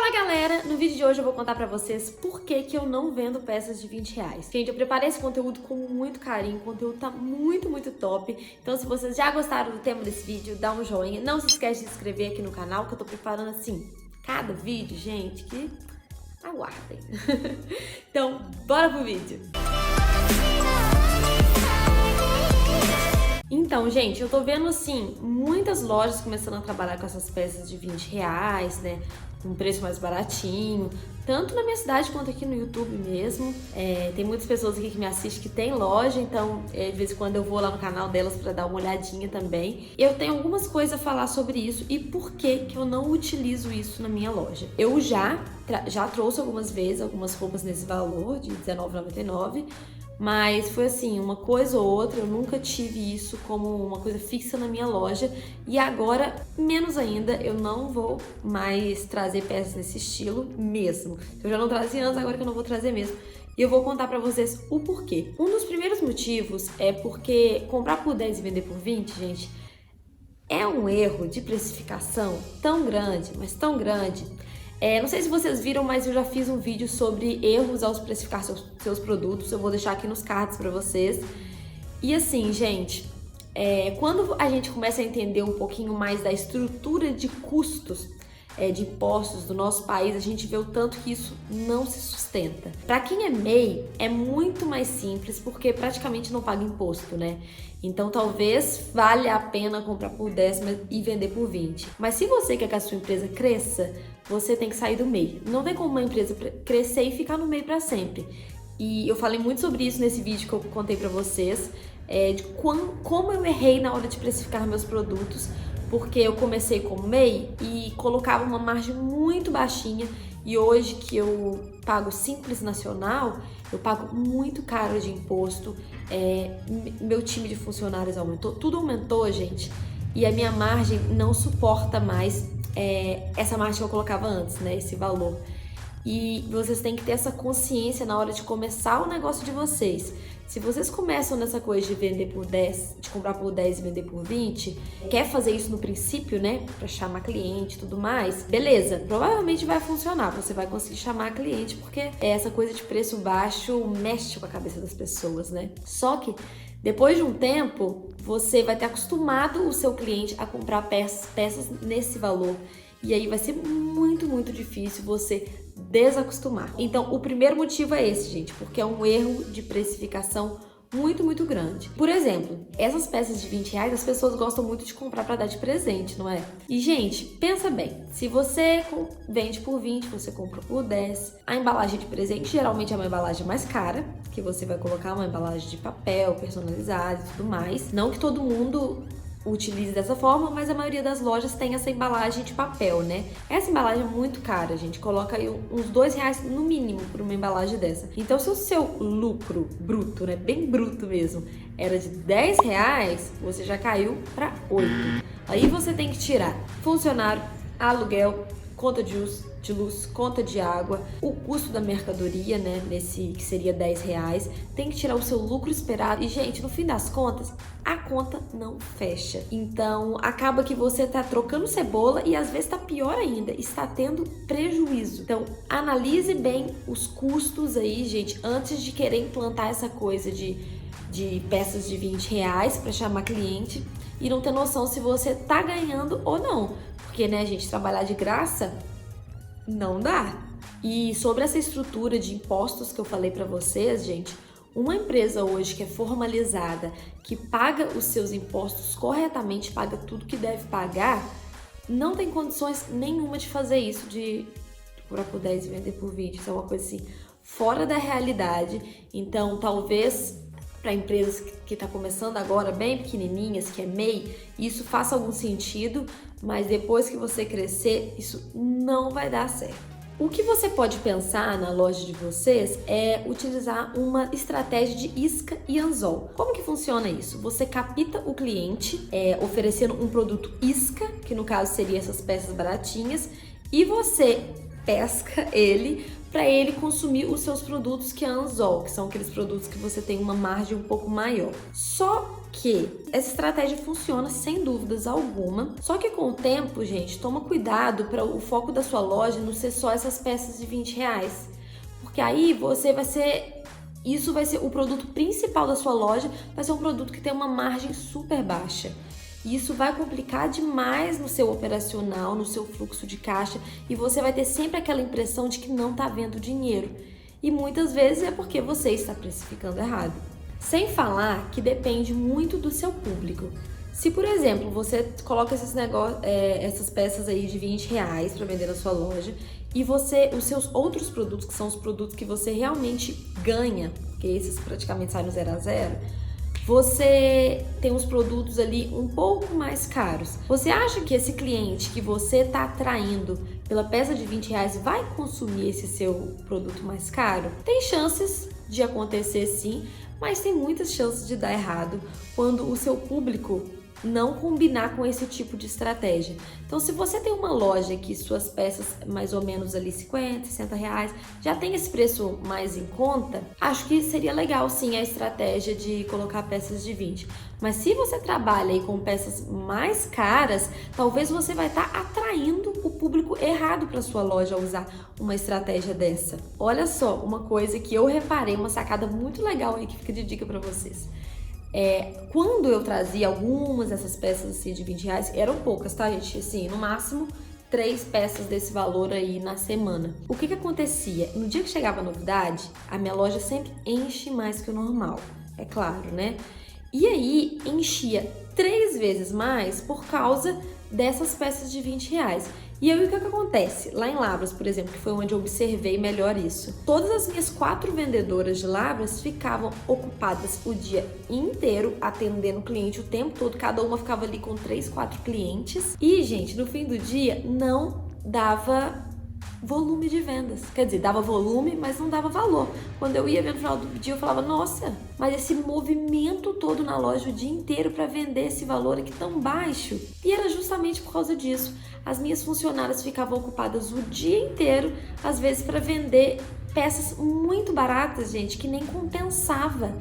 Fala galera, no vídeo de hoje eu vou contar pra vocês por que eu não vendo peças de R$20. Gente, eu preparei esse conteúdo com muito carinho, o conteúdo tá muito top. Então se vocês já gostaram do tema desse vídeo, dá um joinha. Não se esquece de se inscrever aqui no canal, que eu tô preparando assim, cada vídeo, gente, que aguardem. Então, bora pro vídeo! Então, gente, eu tô vendo, assim, muitas lojas começando a trabalhar com essas peças de R$20, né? Com um preço mais baratinho, tanto na minha cidade quanto aqui no YouTube mesmo. Tem muitas pessoas aqui que me assistem que tem loja, então de vez em quando eu vou lá no canal delas pra dar uma olhadinha também. Eu tenho algumas coisas a falar sobre isso e por que eu não utilizo isso na minha loja. Eu já trouxe algumas vezes algumas roupas nesse valor de R$19,99, mas foi assim, uma coisa ou outra, eu nunca tive isso como uma coisa fixa na minha loja. E agora, menos ainda, eu não vou mais trazer peças nesse estilo mesmo. Eu já não trazia antes, agora que eu não vou trazer mesmo. E eu vou contar pra vocês o porquê. Um dos primeiros motivos é porque comprar por 10 e vender por 20, gente, é um erro de precificação tão grande, mas tão grande. Não sei se vocês viram, mas eu já fiz um vídeo sobre erros ao precificar seus produtos. Eu vou deixar aqui nos cards pra vocês. E assim, gente, quando a gente começa a entender um pouquinho mais da estrutura de custos, de impostos do nosso país, a gente vê o tanto que isso não se sustenta. Para quem é MEI, é muito mais simples, porque praticamente não paga imposto, né? Então talvez valha a pena comprar por 10 e vender por 20. Mas se você quer que a sua empresa cresça, você tem que sair do MEI. Não tem como uma empresa crescer e ficar no MEI para sempre. E eu falei muito sobre isso nesse vídeo que eu contei para vocês, de como eu errei na hora de precificar meus produtos, porque eu comecei como MEI e colocava uma margem muito baixinha, e hoje que eu pago Simples Nacional, eu pago muito caro de imposto, meu time de funcionários aumentou, tudo aumentou, gente, e a minha margem não suporta mais essa margem que eu colocava antes, né, esse valor. E vocês têm que ter essa consciência na hora de começar o negócio de vocês. Se vocês começam nessa coisa de vender por 10, de comprar por 10 e vender por 20, quer fazer isso no princípio, né, pra chamar cliente e tudo mais, beleza, provavelmente vai funcionar, você vai conseguir chamar cliente, porque essa coisa de preço baixo mexe com a cabeça das pessoas, né? Só que depois de um tempo, você vai ter acostumado o seu cliente a comprar peças nesse valor. E aí vai ser muito difícil você desacostumar. Então, o primeiro motivo é esse, gente, porque é um erro de precificação muito grande. Por exemplo, essas peças de R$20, as pessoas gostam muito de comprar para dar de presente, não é? E, gente, pensa bem, se você vende por 20, você compra por 10, a embalagem de presente geralmente é uma embalagem mais cara, que você vai colocar uma embalagem de papel, personalizada e tudo mais. Não que todo mundo utilize dessa forma, mas a maioria das lojas tem essa embalagem de papel, né? Essa embalagem é muito cara, gente. Coloca aí uns R$2 no mínimo por uma embalagem dessa. Então, se o seu lucro bruto, né, bem bruto mesmo, era de R$10, você já caiu para 8. Aí você tem que tirar funcionário, aluguel, conta de luz, conta de água, o custo da mercadoria, né, nesse que seria R$10, tem que tirar o seu lucro esperado. E, gente, no fim das contas, a conta não fecha. Então, acaba que você tá trocando cebola e às vezes tá pior ainda, está tendo prejuízo. Então, analise bem os custos aí, gente, antes de querer implantar essa coisa de peças de R$20 para chamar cliente e não ter noção se você tá ganhando ou não. Porque, né, gente, trabalhar de graça não dá. E sobre essa estrutura de impostos que eu falei pra vocês, gente, uma empresa hoje que é formalizada, que paga os seus impostos corretamente, paga tudo que deve pagar, não tem condições nenhuma de fazer isso, de comprar por 10 e vender por 20. Isso é uma coisa assim, fora da realidade. Então, talvez para empresas que tá começando agora, bem pequenininhas, que é MEI, isso faça algum sentido, mas depois que você crescer, isso não vai dar certo. O que você pode pensar na loja de vocês é utilizar uma estratégia de isca e anzol. Como que funciona isso? Você capta o cliente oferecendo um produto isca, que no caso seria essas peças baratinhas, e você pesca ele para ele consumir os seus produtos que é anzol, que são aqueles produtos que você tem uma margem um pouco maior. Só que essa estratégia funciona sem dúvidas alguma, só que com o tempo, gente, toma cuidado para o foco da sua loja não ser só essas peças de R$20, porque aí isso vai ser o produto principal da sua loja, vai ser um produto que tem uma margem super baixa. E isso vai complicar demais no seu operacional, no seu fluxo de caixa, e você vai ter sempre aquela impressão de que não está vendo dinheiro. E muitas vezes é porque você está precificando errado. Sem falar que depende muito do seu público. Se, por exemplo, você coloca essas peças aí de R$20 para vender na sua loja e os seus outros produtos, que são os produtos que você realmente ganha, porque esses praticamente saem no 0 a 0, você tem uns produtos ali um pouco mais caros. Você acha que esse cliente que você está atraindo pela peça de R$20 vai consumir esse seu produto mais caro? Tem chances de acontecer sim, mas tem muitas chances de dar errado quando o seu público não combinar com esse tipo de estratégia. Então, se você tem uma loja que suas peças mais ou menos ali R$50, R$60 já tem esse preço mais em conta, acho que seria legal sim a estratégia de colocar peças de 20. Mas se você trabalha aí com peças mais caras, talvez você vai estar atraindo o público errado para sua loja ao usar uma estratégia dessa. Olha só, uma coisa que eu reparei, uma sacada muito legal aí que fica de dica para vocês. Quando eu trazia algumas dessas peças assim, de R$20, eram poucas, tá, gente? Assim, no máximo 3 peças desse valor aí na semana. O que acontecia? No dia que chegava a novidade, a minha loja sempre enche mais que o normal, é claro, né? E aí enchia 3 vezes mais por causa dessas peças de R$20. E aí o que acontece? Lá em Lavras, por exemplo, que foi onde eu observei melhor isso. Todas as minhas 4 vendedoras de Lavras ficavam ocupadas o dia inteiro atendendo o cliente o tempo todo. Cada uma ficava ali com 3, 4 clientes. E, gente, no fim do dia não dava volume de vendas. Quer dizer, dava volume, mas não dava valor. Quando eu ia ver no final do dia, eu falava, nossa, mas esse movimento todo na loja o dia inteiro para vender esse valor aqui tão baixo. E era justamente por causa disso. As minhas funcionárias ficavam ocupadas o dia inteiro, às vezes para vender peças muito baratas, gente, que nem compensava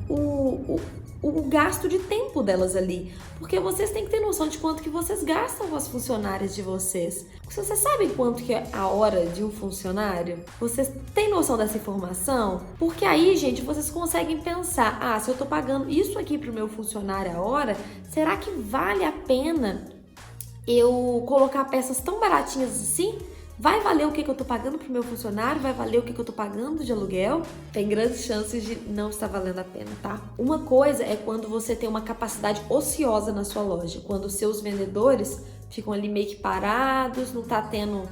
o gasto de tempo delas ali. Porque vocês têm que ter noção de quanto que vocês gastam com as funcionárias de vocês. Vocês sabem quanto que é a hora de um funcionário? Vocês têm noção dessa informação? Porque aí, gente, vocês conseguem pensar, se eu tô pagando isso aqui pro meu funcionário a hora, será que vale a pena eu colocar peças tão baratinhas assim? Vai valer o que eu tô pagando pro meu funcionário? Vai valer o que eu tô pagando de aluguel? Tem grandes chances de não estar valendo a pena, tá? Uma coisa é quando você tem uma capacidade ociosa na sua loja, quando os seus vendedores ficam ali meio que parados, não tá tendo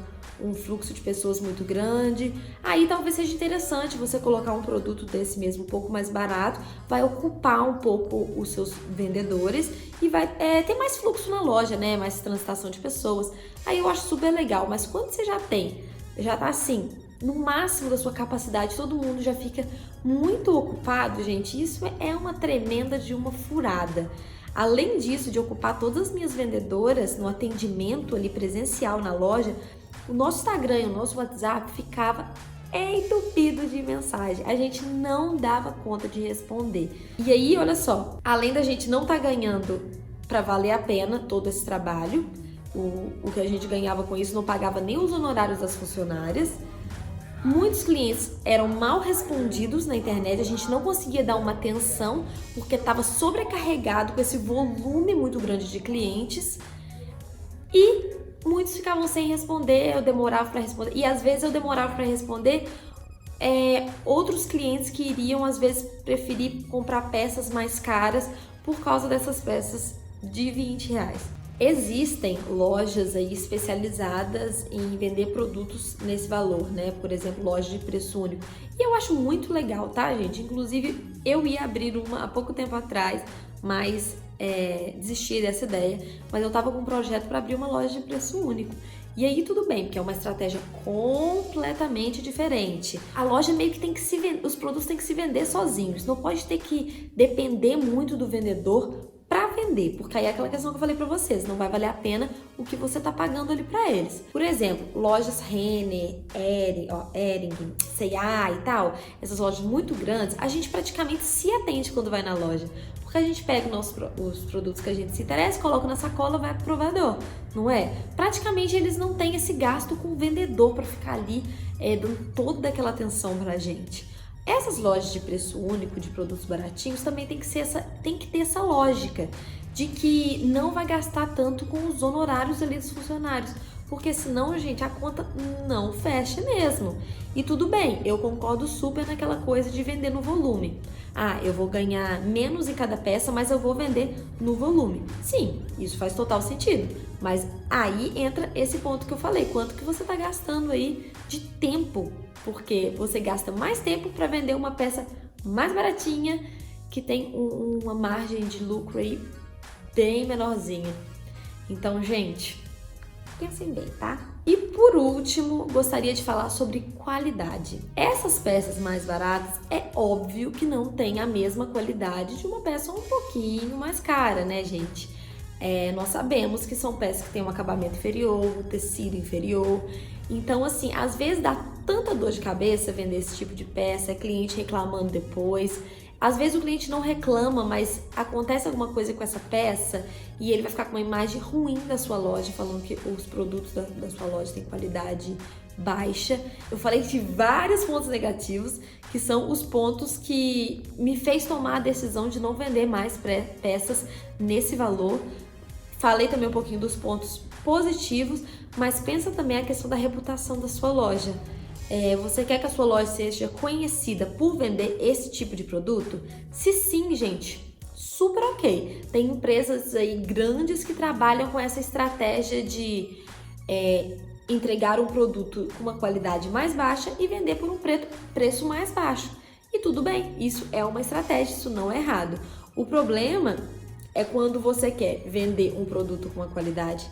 um fluxo de pessoas muito grande. Aí talvez seja interessante você colocar um produto desse mesmo um pouco mais barato, vai ocupar um pouco os seus vendedores e vai ter mais fluxo na loja, né? Mais transitação de pessoas. Aí eu acho super legal, mas quando você já tá assim, no máximo da sua capacidade, todo mundo já fica muito ocupado, gente, isso é uma tremenda de uma furada. Além disso, de ocupar todas as minhas vendedoras no atendimento ali presencial na loja, o nosso Instagram e o nosso WhatsApp ficava entupido de mensagem. A gente não dava conta de responder. E aí, olha só, além da gente não estar ganhando para valer a pena todo esse trabalho, o que a gente ganhava com isso não pagava nem os honorários das funcionárias. Muitos clientes eram mal respondidos na internet, a gente não conseguia dar uma atenção porque estava sobrecarregado com esse volume muito grande de clientes e muitos ficavam sem responder, eu demorava para responder e às vezes eu demorava para responder outros clientes que iriam às vezes preferir comprar peças mais caras por causa dessas peças de R$20. Existem lojas aí especializadas em vender produtos nesse valor, né? Por exemplo, loja de preço único. E eu acho muito legal, tá, gente? Inclusive, eu ia abrir uma há pouco tempo atrás, mas desisti dessa ideia. Mas eu tava com um projeto para abrir uma loja de preço único. E aí tudo bem, porque é uma estratégia completamente diferente. A loja meio que tem que se vender, os produtos têm que se vender sozinhos. Não pode ter que depender muito do vendedor para vender, porque aí é aquela questão que eu falei para vocês, não vai valer a pena o que você tá pagando ali para eles. Por exemplo, lojas Renner, Hering, C&A e tal, essas lojas muito grandes, a gente praticamente se atende quando vai na loja, Porque a gente pega os produtos que a gente se interessa, coloca na sacola, vai pro provedor, não é? Praticamente eles não têm esse gasto com o vendedor para ficar ali dando toda aquela atenção pra gente. Essas lojas de preço único, de produtos baratinhos, também tem que ter essa lógica de que não vai gastar tanto com os honorários ali dos funcionários, porque senão, gente, a conta não fecha mesmo. E tudo bem, eu concordo super naquela coisa de vender no volume. Ah, eu vou ganhar menos em cada peça, mas eu vou vender no volume. Sim, isso faz total sentido. Mas aí entra esse ponto que eu falei, quanto que você está gastando aí de tempo, porque você gasta mais tempo para vender uma peça mais baratinha, que tem uma margem de lucro aí bem menorzinha. Então, gente, pensem bem, tá? E por último, gostaria de falar sobre qualidade. Essas peças mais baratas, é óbvio que não tem a mesma qualidade de uma peça um pouquinho mais cara, né, gente? Nós sabemos que são peças que têm um acabamento inferior, um tecido inferior. Então, assim, às vezes dá tanta dor de cabeça vender esse tipo de peça, cliente reclamando depois. Às vezes o cliente não reclama, mas acontece alguma coisa com essa peça e ele vai ficar com uma imagem ruim da sua loja, falando que os produtos da sua loja têm qualidade baixa. Eu falei de vários pontos negativos, que são os pontos que me fez tomar a decisão de não vender mais peças nesse valor. Falei também um pouquinho dos pontos positivos, mas pensa também a questão da reputação da sua loja. Você quer que a sua loja seja conhecida por vender esse tipo de produto? Se sim, gente, super ok. Tem empresas aí grandes que trabalham com essa estratégia de entregar um produto com uma qualidade mais baixa e vender por um preço mais baixo. E tudo bem, isso é uma estratégia, isso não é errado. O problema é quando você quer vender um produto com uma qualidade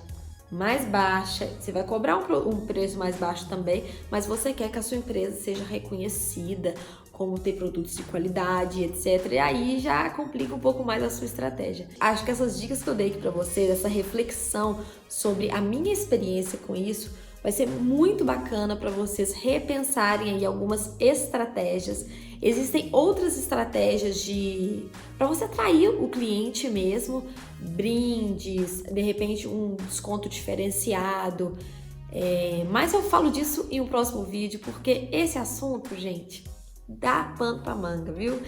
mais baixa, você vai cobrar um preço mais baixo também, mas você quer que a sua empresa seja reconhecida como ter produtos de qualidade, etc. E aí já complica um pouco mais a sua estratégia. Acho que essas dicas que eu dei aqui para vocês, essa reflexão sobre a minha experiência com isso, vai ser muito bacana para vocês repensarem aí algumas estratégias. Existem outras estratégias para você atrair o cliente mesmo, brindes, de repente um desconto diferenciado. Mas eu falo disso em um próximo vídeo, porque esse assunto, gente, dá pano pra manga, viu?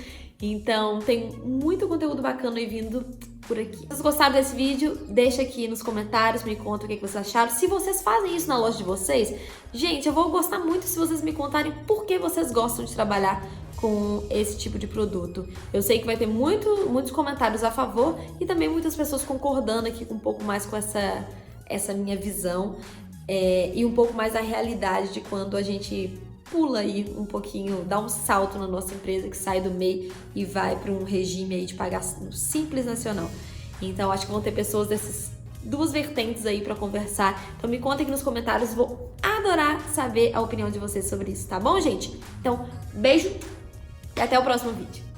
Então tem muito conteúdo bacana aí vindo por aqui. Se vocês gostaram desse vídeo, deixa aqui nos comentários, me conta o que vocês acharam. Se vocês fazem isso na loja de vocês, gente, eu vou gostar muito se vocês me contarem por que vocês gostam de trabalhar com esse tipo de produto. Eu sei que vai ter muitos comentários a favor e também muitas pessoas concordando aqui um pouco mais com essa minha visão e um pouco mais da realidade de quando a gente pula aí um pouquinho, dá um salto na nossa empresa, que sai do MEI e vai para um regime aí de pagar Simples Nacional. Então acho que vão ter pessoas dessas duas vertentes aí para conversar. Então me conta aqui nos comentários, vou adorar saber a opinião de vocês sobre isso, tá bom, gente? Então, beijo e até o próximo vídeo.